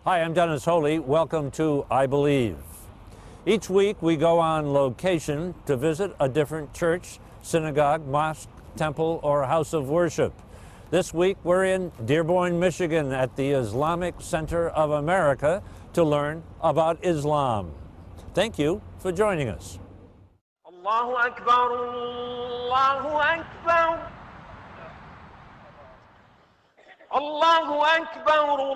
Hi, I'm Dennis Wholley. Welcome to I Believe. Each week we go on location to visit a different church, synagogue, mosque, temple, or house of worship. This week we're in Dearborn, Michigan at the Islamic Center of America to learn about Islam. Thank you for joining us. Allahu Akbar, Allahu Akbar. Allahu Akbar, Allahu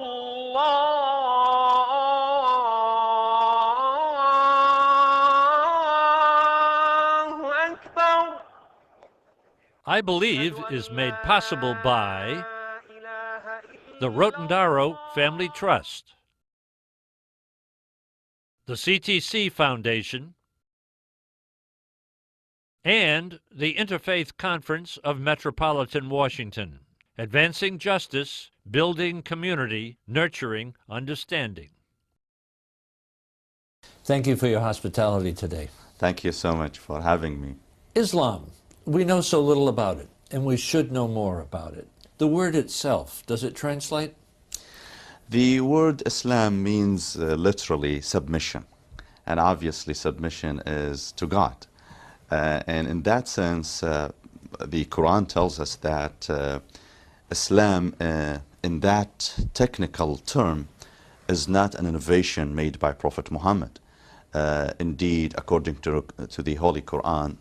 Akbar. I Believe is made possible by the Rotendaro Family Trust, the CTC Foundation, and the Interfaith Conference of Metropolitan Washington. Advancing justice, building community, nurturing understanding. Thank you for your hospitality today. Thank you so much for having me. Islam, we know so little about it, and we should know more about it. The word itself, does it translate? The word Islam means literally submission, and obviously submission is to God. And in that sense, the Quran tells us that Islam, in that technical term, is not an innovation made by Prophet Muhammad. Indeed, according to the Holy Quran,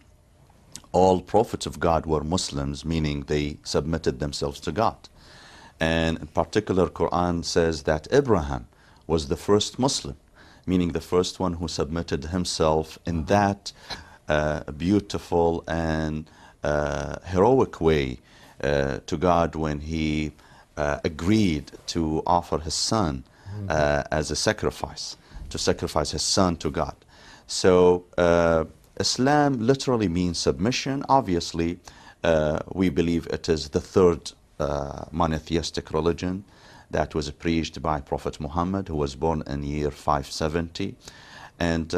all prophets of God were Muslims, meaning they submitted themselves to God. And in particular, Quran says that Abraham was the first Muslim, meaning the first one who submitted himself in that beautiful and heroic way to God when he agreed to offer his son as a sacrifice, to sacrifice his son to God. So Islam literally means submission. Obviously, we believe it is the third monotheistic religion that was preached by Prophet Muhammad, who was born in year 570. And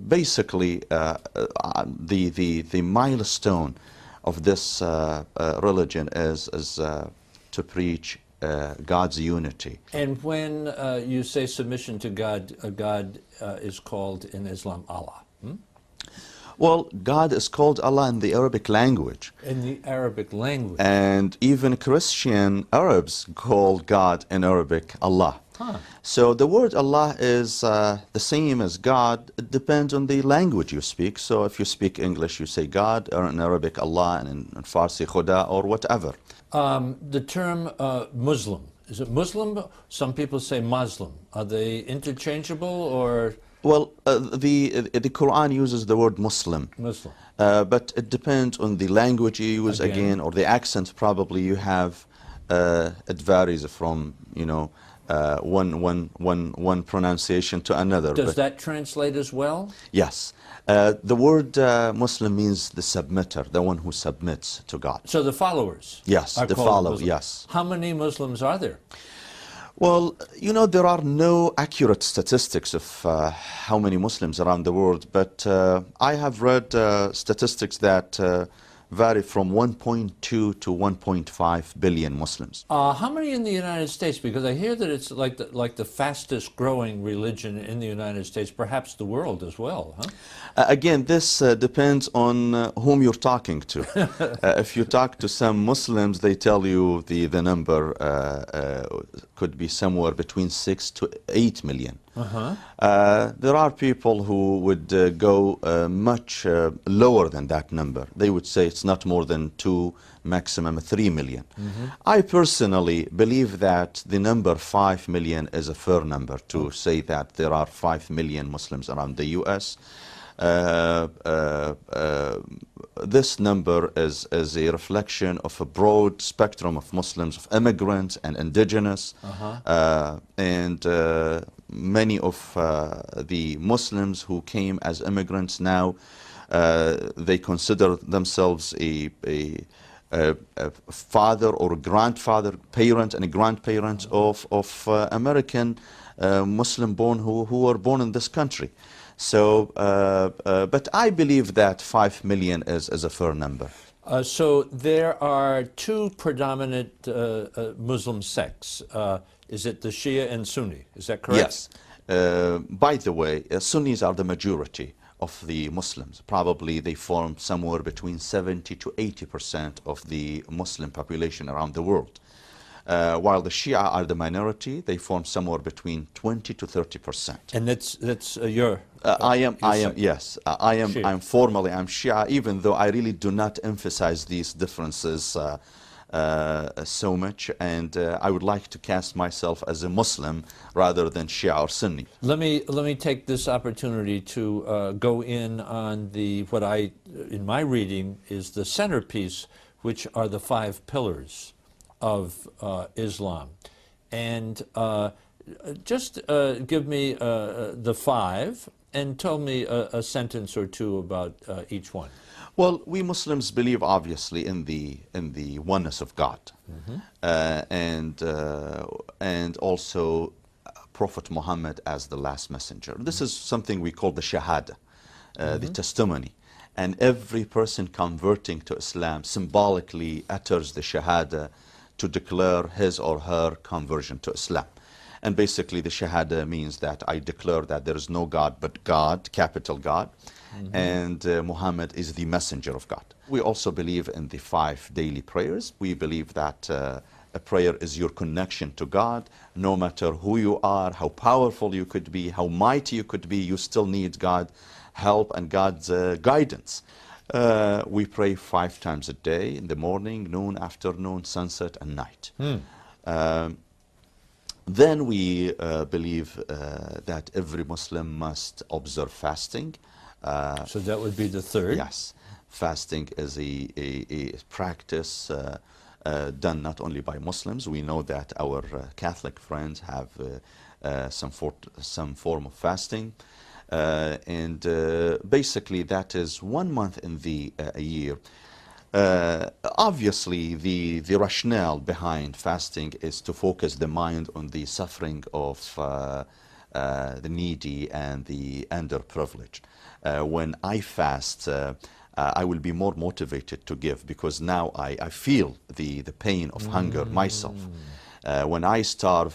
basically, the milestone of this religion is to preach God's unity. And when you say submission to God, God is called in Islam Allah. Well, God is called Allah in the Arabic language. In the Arabic language. And even Christian Arabs call God in Arabic Allah. Huh. So the word Allah is the same as God. It depends on the language you speak. So if you speak English, you say God, or in Arabic Allah, and in Farsi Khuda, or whatever. The term Muslim, is it Muslim? Some people say Muslim. Are they interchangeable or? Well, the Quran uses the word Muslim. Muslim. But it depends on the language you use again, or the accent probably you have. It varies from, you know, one pronunciation to another. Does that translate as well? Yes. The word Muslim means the submitter, the one who submits to God. So the followers? Yes, the follower, yes. How many Muslims are there? Well, you know, there are no accurate statistics of how many Muslims around the world, but I have read statistics that vary from 1.2 to 1.5 billion Muslims. How many in the United States? Because I hear that it's like the fastest growing religion in the United States, perhaps the world as well, huh? Again, this depends on whom you're talking to. If you talk to some Muslims, they tell you the number could be somewhere between 6 to 8 million. There are people who would go much lower than that number. They would say it's not more than 2, maximum 3 million. I personally believe that the number 5 million is a fair number to say that there are 5 million Muslims around the U.S. This number is a reflection of a broad spectrum of Muslims, of immigrants and indigenous, and many of the Muslims who came as immigrants now, they consider themselves a father or grandfather, parent and a grandparent of American Muslim born who were born in this country. So, but I believe that 5 million is a fair number. So there are two predominant Muslim sects. Is it the Shia and Sunni? Is that correct? Yes. By the way, Sunnis are the majority of the Muslims. Probably they form somewhere between 70 to 80% of the Muslim population around the world. While the Shia are the minority, they form somewhere between 20 to 30%. And that's your. I am, sect. yes, I am. Shia. I'm formally, I'm Shia, even though I really do not emphasize these differences so much, and I would like to cast myself as a Muslim rather than Shia or Sunni. Let me take this opportunity to go in on what I, in my reading, is the centerpiece, which are the 5 pillars of Islam, and just give me the 5 and tell me a sentence or two about each one. Well, we Muslims believe obviously in the oneness of God, and also Prophet Muhammad as the last messenger. This is something we call the Shahada, the testimony. And every person converting to Islam symbolically utters the Shahada to declare his or her conversion to Islam. And basically the Shahada means that I declare that there is no God but God, capital God, and Muhammad is the messenger of God. We also believe in the 5 daily prayers. We believe that a prayer is your connection to God. No matter who you are, how powerful you could be, how mighty you could be, you still need God's help and God's guidance. We pray 5 times a day, in the morning, noon, afternoon, sunset, and night. Then we believe that every Muslim must observe fasting. So that would be the 3rd. Yes. Fasting is a practice done not only by Muslims. We know that our Catholic friends have some form of fasting. And basically that is 1 month in the a year. Obviously, the rationale behind fasting is to focus the mind on the suffering of the needy and the underprivileged. When I fast, I will be more motivated to give, because now I feel the pain of hunger myself. When I starve,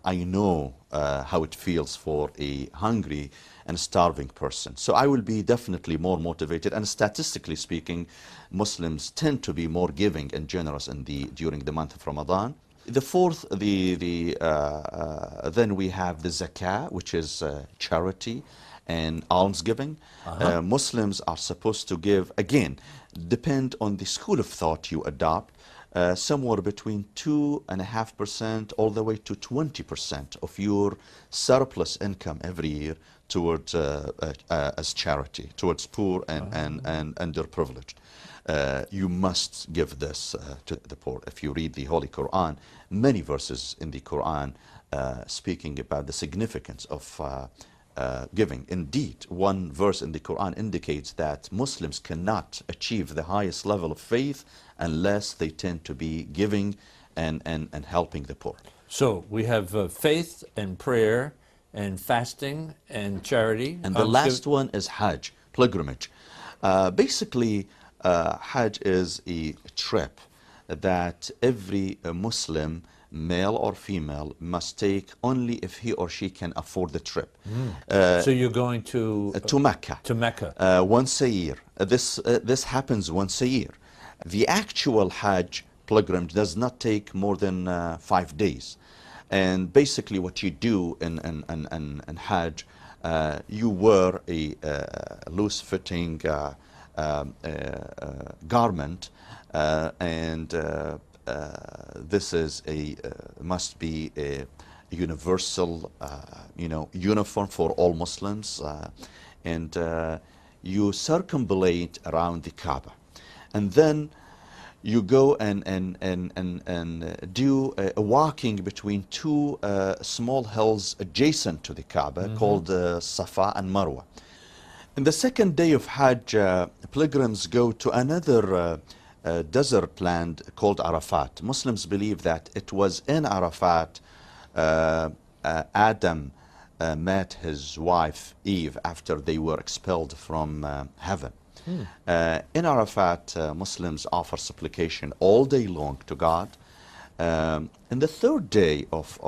I know how it feels for a hungry and starving person. So I will be definitely more motivated. And statistically speaking, Muslims tend to be more giving and generous during the month of Ramadan. The 4th, then we have the zakah, which is charity and almsgiving. Muslims are supposed to give, again, depend on the school of thought you adopt, somewhere between 2.5% all the way to 20% of your surplus income every year towards as charity, towards poor and underprivileged. You must give this to the poor. If you read the Holy Quran, many verses in the Quran speaking about the significance of giving. Indeed, one verse in the Quran indicates that Muslims cannot achieve the highest level of faith unless they tend to be giving and helping the poor. So we have faith and prayer and fasting and charity. And the last one is Hajj, pilgrimage. Basically, Hajj is a trip that every Muslim, male or female, must take only if he or she can afford the trip. So you're going to Mecca. To Mecca. Once a year. This happens once a year. The actual Hajj pilgrimage does not take more than 5 days. And basically what you do in Hajj, you wear a loose-fitting garment, and this is must be a universal, uniform for all Muslims, and you circumambulate around the Kaaba, and then you go and do a walking between 2 small hills adjacent to the Kaaba, called Safa and Marwa. In the second day of Hajj, pilgrims go to another desert land called Arafat. Muslims believe that it was in Arafat Adam met his wife Eve after they were expelled from heaven. In Arafat, Muslims offer supplication all day long to God. In the third day of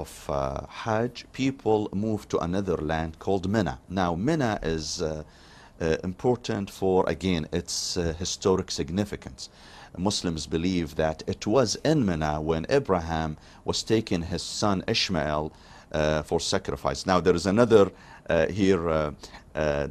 Hajj, people move to another land called Mina. Now, Mina is important for, again, its historic significance. Muslims believe that it was in Mina when Abraham was taking his son Ishmael for sacrifice. Now, there is another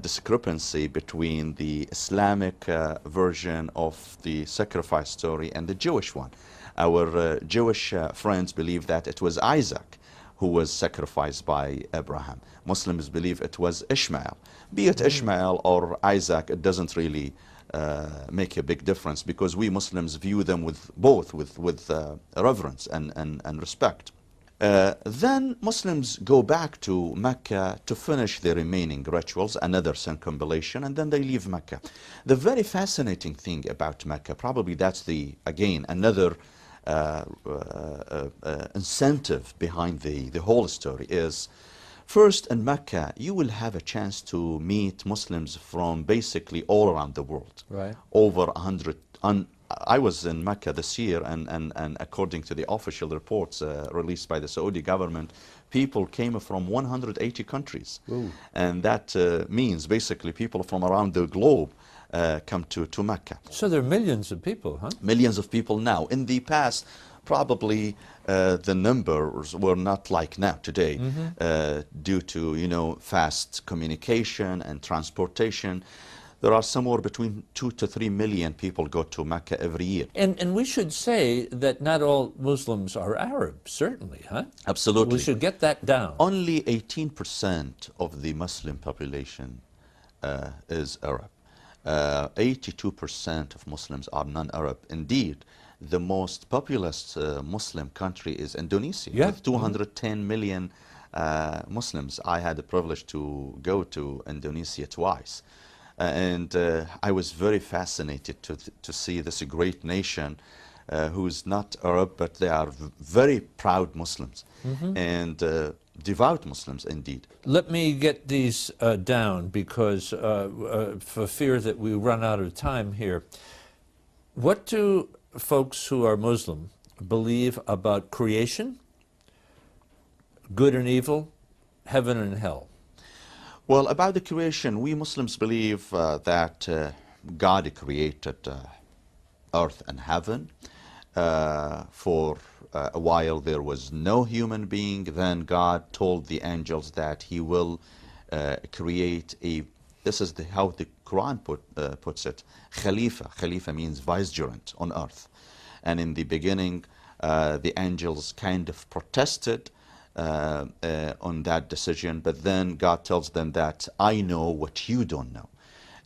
discrepancy between the Islamic version of the sacrifice story and the Jewish one. Our Jewish friends believe that it was Isaac who was sacrificed by Abraham. Muslims believe it was Ishmael. Be it Ishmael or Isaac, it doesn't really make a big difference, because we Muslims view them with both with reverence and respect. Then Muslims go back to Mecca to finish the remaining rituals, another circumambulation, and then they leave Mecca. The very fascinating thing about Mecca, probably that's again another incentive behind the whole story, is first, in Mecca you will have a chance to meet Muslims from basically all around the world. Right. Over 100. I was in Mecca this year, and according to the official reports released by the Saudi government, people came from 180 countries. Ooh. And that means basically people from around the globe come to Mecca. So there are millions of people, huh? Millions of people now. In the past, probably the numbers were not like now today, due to fast communication and transportation. There are somewhere between 2 to 3 million people go to Mecca every year. And we should say that not all Muslims are Arab, certainly, huh? Absolutely. We should get that down. Only 18% of the Muslim population is Arab. 82% of Muslims are non-Arab. Indeed, the most populous Muslim country is Indonesia, with 210 million Muslims. I had the privilege to go to Indonesia twice. And I was very fascinated to see this great nation who's not Arab, but they are very proud Muslims and devout Muslims indeed. Let me get these down, because for fear that we run out of time here. What do folks who are Muslim believe about creation, good and evil, heaven and hell? Well, about the creation, we Muslims believe that God created earth and heaven. For a while there was no human being. Then God told the angels that he will create this is how the Quran puts it, Khalifa. Khalifa means vicegerent on earth. And in the beginning, the angels kind of protested on that decision, but then God tells them that I know what you don't know.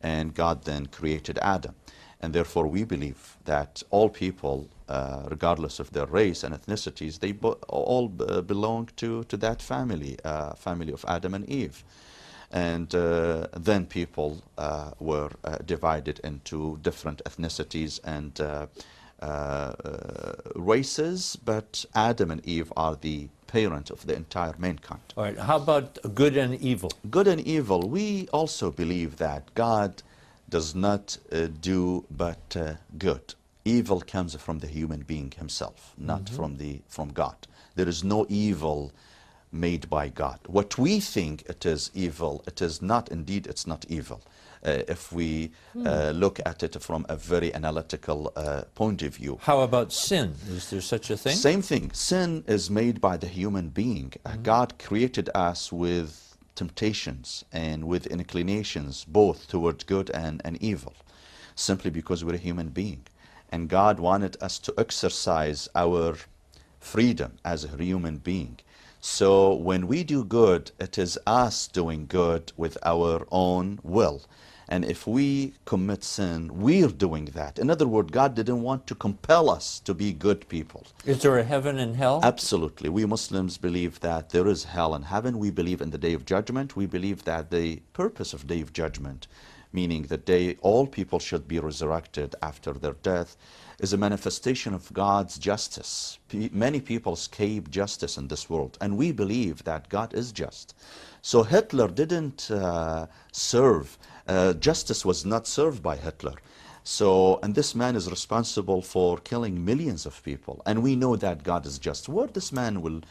And God then created Adam. And therefore we believe that all people, regardless of their race and ethnicities, they all belong to that family, family of Adam and Eve. And then people were divided into different ethnicities and races, but Adam and Eve are the parent of the entire mankind. All right, how about good and evil? Good and evil, we also believe that God does not do but good. Evil comes from the human being himself, not from God. There is no evil made by God. What we think it is evil, it is not, indeed it's not evil. If we look at it from a very analytical point of view. How about sin? Is there such a thing? Same thing. Sin is made by the human being. God created us with temptations and with inclinations, both toward good and evil, simply because we're a human being. And God wanted us to exercise our freedom as a human being. So when we do good, it is us doing good with our own will. And if we commit sin, we're doing that. In other words, God didn't want to compel us to be good people. Is there a heaven and hell? Absolutely. We Muslims believe that there is hell and heaven. We believe in the Day of Judgment. We believe that the purpose of Day of Judgment meaning the day all people should be resurrected after their death, is a manifestation of God's justice. Many people escape justice in this world, and we believe that God is just. So Hitler didn't serve, justice was not served by Hitler. So, and this man is responsible for killing millions of people, and we know that God is just. Where this man will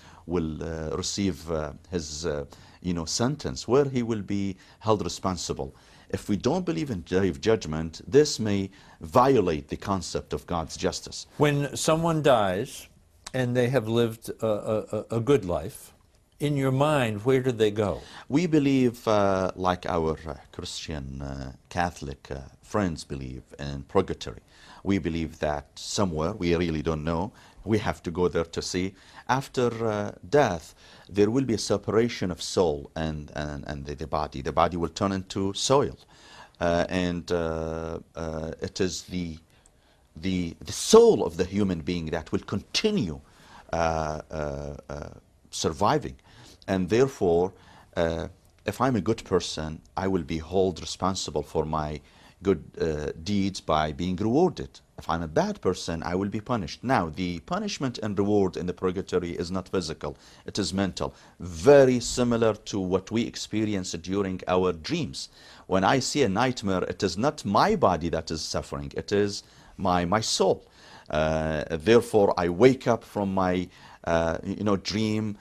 receive his sentence, where he will be held responsible. If we don't believe in day of judgment, this may violate the concept of God's justice. When someone dies and they have lived a good life, in your mind, where do they go? We believe, like our Christian Catholic friends believe, in purgatory. We believe that somewhere, we really don't know, we have to go there to see. After death, there will be a separation of soul and the body. The body will turn into soil. And it is the soul of the human being that will continue surviving. And therefore, if I'm a good person, I will be held responsible for my good deeds by being rewarded. If I'm a bad person, I will be punished. Now, the punishment and reward in the purgatory is not physical, it is mental. Very similar to what we experience during our dreams. When I see a nightmare, it is not my body that is suffering, it is my soul. Therefore, I wake up from my dream,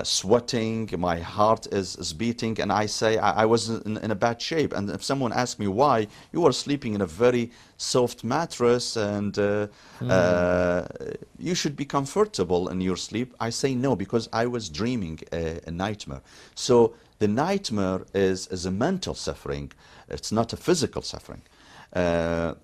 sweating, my heart is beating, and I say I was in a bad shape. And if someone asks me why, you were sleeping in a very soft mattress and you should be comfortable in your sleep, I say no, because I was dreaming a nightmare. So the nightmare is a mental suffering, it's not a physical suffering. And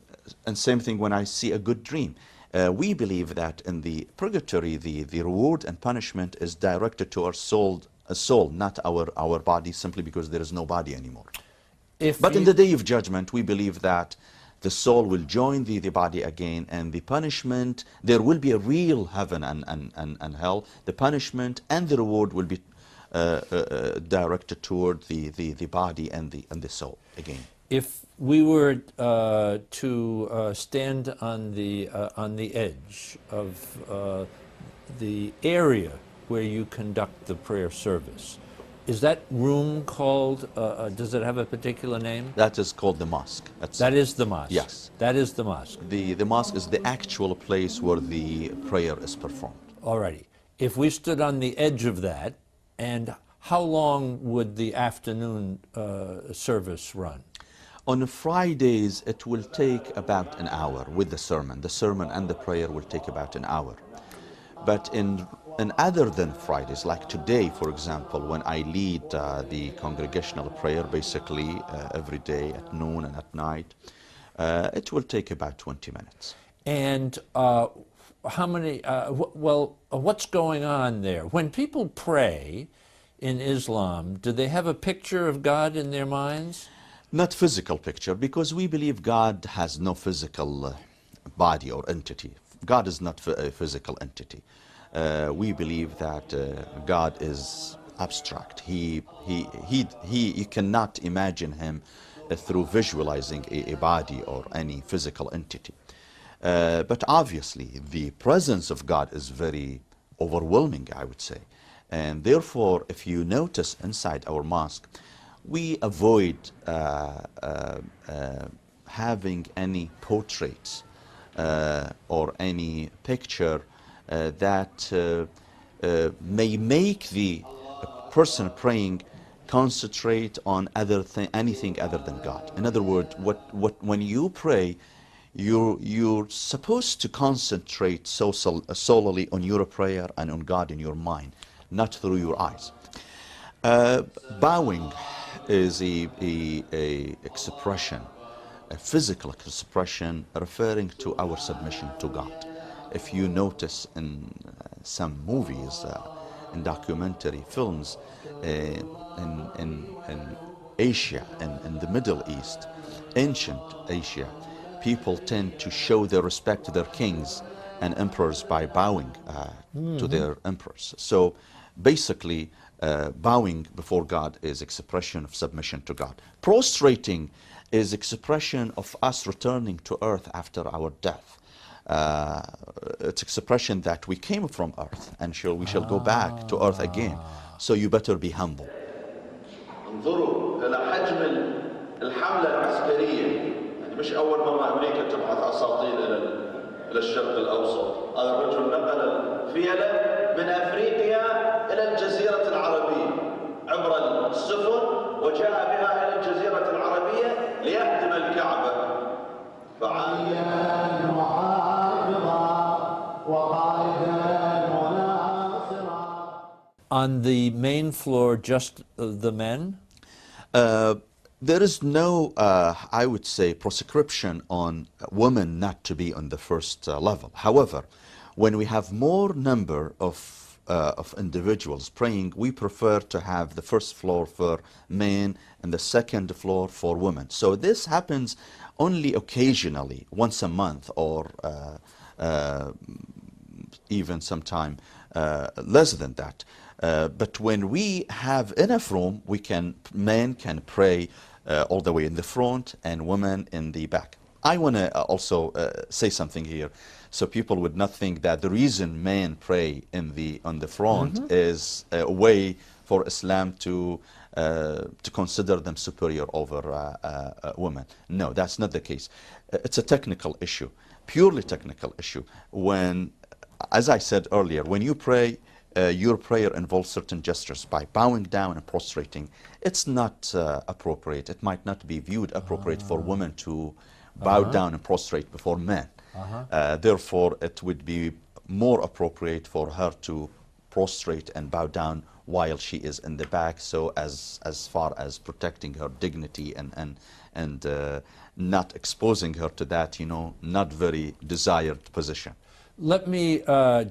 same thing when I see a good dream. We believe that in the purgatory, the reward and punishment is directed to our soul, not our body, simply because there is no body anymore. But in the day of judgment, we believe that the soul will join the body again, and the punishment, there will be a real heaven and hell. The punishment and the reward will be directed toward the body and the soul again. If we were to stand on the edge of the area where you conduct the prayer service, is that room called, does it have a particular name? That is called the mosque. That is the mosque? Yes. That is the mosque. The mosque is the actual place where the prayer is performed. Alrighty. If we stood on the edge of that, and how long would the afternoon service run? On Fridays, it will take about an hour with the sermon. The sermon and the prayer will take about an hour. But in other than Fridays, like today, for example, when I lead the congregational prayer, basically every day at noon and at night, it will take about 20 minutes. And how many, what's going on there? When people pray in Islam, do they have a picture of God in their minds? Not physical picture, because we believe God has no physical body or entity. God is not a physical entity. We believe that God is abstract. You cannot imagine him through visualizing a body or any physical entity. But obviously, the presence of God is very overwhelming, I would say. And therefore, if you notice inside our mosque, we avoid having any portraits or any picture that may make the person praying concentrate on anything other than God. In other words, when you pray, you're supposed to concentrate solely on your prayer and on God in your mind, not through your eyes. Bowing is a expression, a physical expression referring to our submission to God. If you notice in some movies, in documentary films, in Asia and in the Middle East, ancient Asia, people tend to show their respect to their kings and emperors by bowing to their emperors. So basically, bowing before God is expression of submission to God. Prostrating is expression of us returning to earth after our death. It's expression that we came from earth and we shall go back to earth again. So you better be humble. انظروا إلى حجم الحملة العسكرية، يعني مش أول مرة أمريكا تبعث أساطيل إلى الشرق الأوسط. هذا الرجل نقل الفيلة من أفريقيا إلى الجزيرة العربية عبر السفن، وجاء بها إلى الجزيرة العربية ليهدم الكعبة. فعاليا محافظا وقائدا وناصرا. On the main floor, just the men? There is no, I would say, proscription on women not to be on the first level. However, when we have more number of individuals praying, we prefer to have the first floor for men and the second floor for women. So this happens only occasionally, once a month, or even sometime less than that. But when we have enough room, men can pray all the way in the front and women in the back. I want to also say something here, so people would not think that the reason men pray on the front is a way for Islam to consider them superior over women. No, that's not the case. It's a technical issue, purely technical issue. When, as I said earlier, when you pray, your prayer involves certain gestures. By bowing down and prostrating, it's not appropriate. It might not be viewed appropriate for women to bow down and prostrate before men. Therefore, it would be more appropriate for her to prostrate and bow down while she is in the back, so as far as protecting her dignity and not exposing her to that, not very desired position. Let me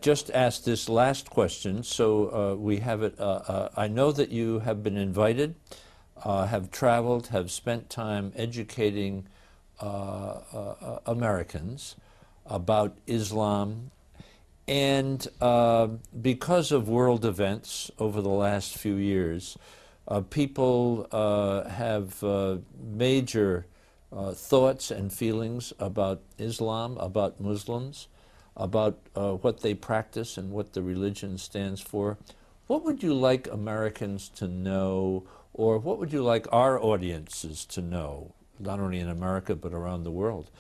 just ask this last question, so we have it. I know that you have been invited, have traveled, have spent time educating Americans about Islam, and because of world events over the last few years, people have major thoughts and feelings about Islam, about Muslims, about what they practice and what the religion stands for. What would you like Americans to know, or what would you like our audiences to know, not only in America but around the world,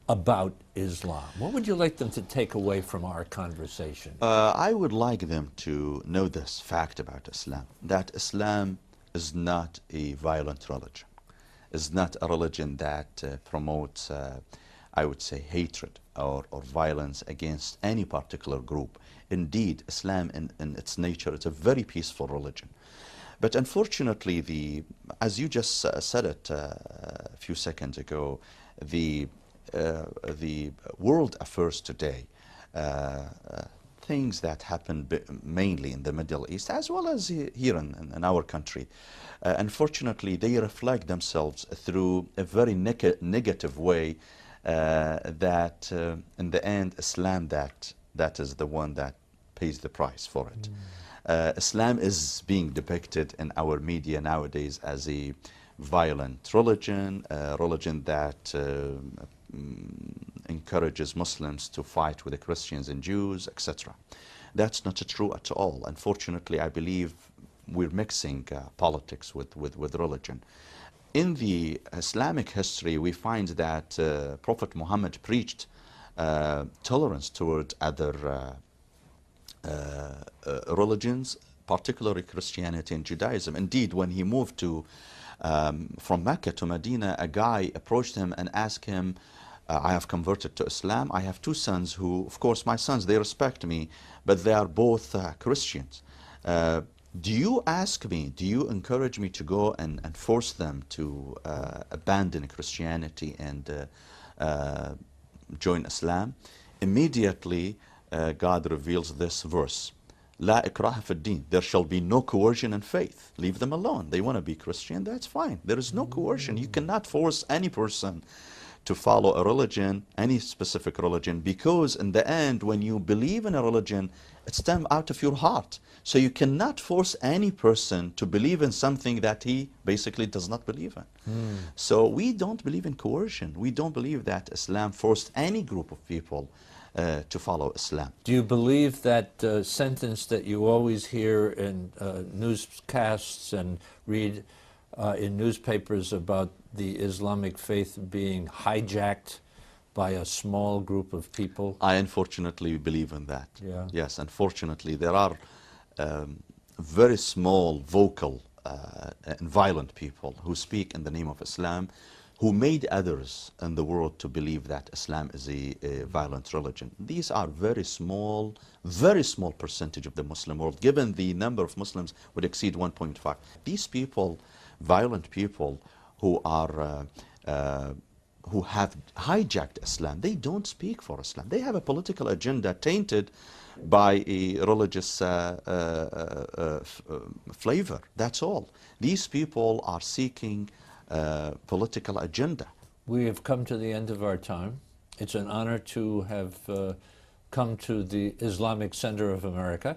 about Islam? What would you like them to take away from our conversation? I would like them to know this fact about Islam, that Islam is not a violent religion. It's not a religion that promotes, I would say, hatred or violence against any particular group. Indeed, Islam in its nature, it's a very peaceful religion. But unfortunately, as you just said it a few seconds ago, the world affairs today, things that happen mainly in the Middle East, as well as here in our country, unfortunately, they reflect themselves through a very negative way, that in the end, Islam, that is the one that pays the price for it. Islam is being depicted in our media nowadays as a violent religion, a religion that encourages Muslims to fight with the Christians and Jews, etc. That's not true at all. Unfortunately, I believe we're mixing politics with religion. In the Islamic history, we find that Prophet Muhammad preached tolerance toward other religions, particularly Christianity and Judaism. Indeed, when he moved from Mecca to Medina, a guy approached him and asked him, I have converted to Islam. I have two sons who, of course, my sons, they respect me, but they are both Christians. Do you ask me, do you encourage me to go and force them to abandon Christianity and join Islam? Immediately, God reveals this verse, La ikraha fi din. There shall be no coercion in faith. Leave them alone. They want to be Christian, that's fine. There is no coercion. You cannot force any person to follow a religion, any specific religion, because in the end, when you believe in a religion, it's done out of your heart. So you cannot force any person to believe in something that he basically does not believe in. So we don't believe in coercion. We don't believe that Islam forced any group of people to follow Islam. Do you believe that sentence that you always hear in newscasts and read in newspapers about the Islamic faith being hijacked by a small group of people? I unfortunately believe in that. Yeah. Yes, unfortunately, there are very small, vocal, and violent people who speak in the name of Islam, who made others in the world to believe that Islam is a violent religion. These are very small percentage of the Muslim world, given the number of Muslims would exceed 1.5. These people, violent people who are who have hijacked Islam, they don't speak for Islam. They have a political agenda tainted by a religious flavor. That's all. These people are seeking political agenda. We have come to the end of our time. It's an honor to have come to the Islamic Center of America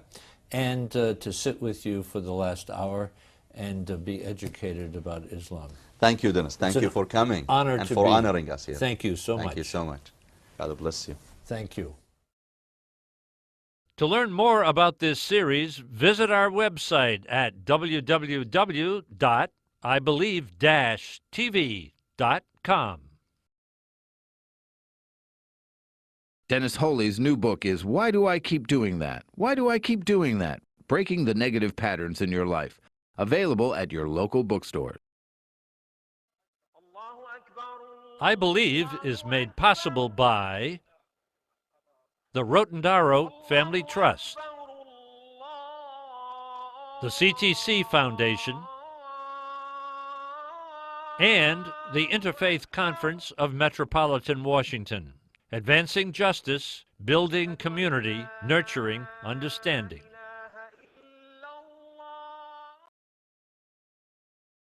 and to sit with you for the last hour and be educated about Islam. Thank you, Dennis. Thank you for coming and for honoring us here. Thank you so much. Thank you so much. God bless you. Thank you. To learn more about this series, visit our website at www.ibelieve-tv.com. Dennis Wholley's new book is Why Do I Keep Doing That? Why Do I Keep Doing That? Breaking the Negative Patterns in Your Life. Available at your local bookstore. I Believe is made possible by the Rotendaro Family Trust, the CTC Foundation, and the Interfaith Conference of Metropolitan Washington, advancing justice, building community, nurturing understanding.